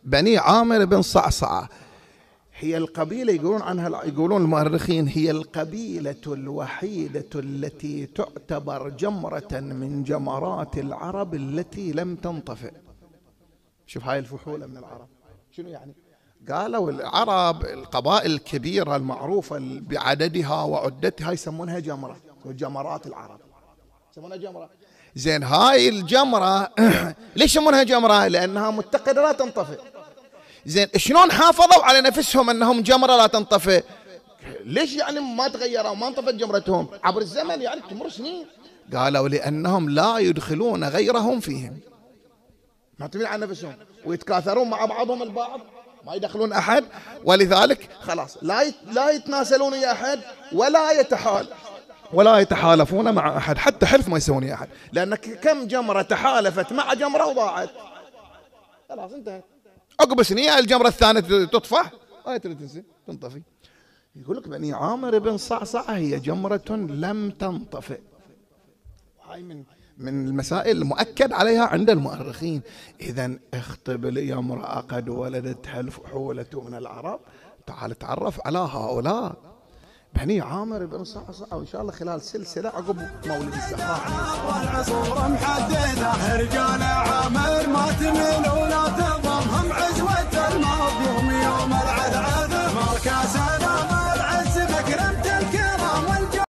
بني عامر بن صعصعة هي القبيلة يقولون عنها، يقولون المؤرخين هي القبيلة الوحيدة التي تعتبر جمرة من جمرات العرب التي لم تنطفئ. شوف هاي الفحولة من العرب شنو يعني؟ قالوا العرب القبائل الكبيرة المعروفة بعددها وعدتها يسمونها جمرة، جمرات العرب يسمونها جمرة. زين هاي الجمرة ليش يسمونها جمرة؟ لأنها متقدة لا تنطفئ. زين شلون حافظوا على نفسهم أنهم جمرة لا تنطفئ؟ ليش يعني ما تغيروا ما انطفت جمرتهم عبر الزمن، يعني تمر سنين؟ قالوا لأنهم لا يدخلون غيرهم فيهم، معتمدين على نفسهم ويتكاثرون مع بعضهم البعض، ما يدخلون أحد، ولذلك خلاص لا يتناسلون يا أحد ولا يتحالفون مع أحد، حتى حلف ما يسوون يا أحد، لأن كم جمرة تحالفت مع جمرة وضاعت، خلاص انتهت. عقب سنين الجمرة الثانية تطفح هاي تنطفي. يقول لك بني عامر بن صعصعة هي جمرة لم تنطفئ. هاي من المسائل المؤكد عليها عند المؤرخين. إذا اخطب لي امرأة قد ولدتها الفحولة من العرب، تعال تعرف على هؤلاء بني عامر بن صعصعة، وإن شاء الله خلال سلسلة عقب مولد الزهراء.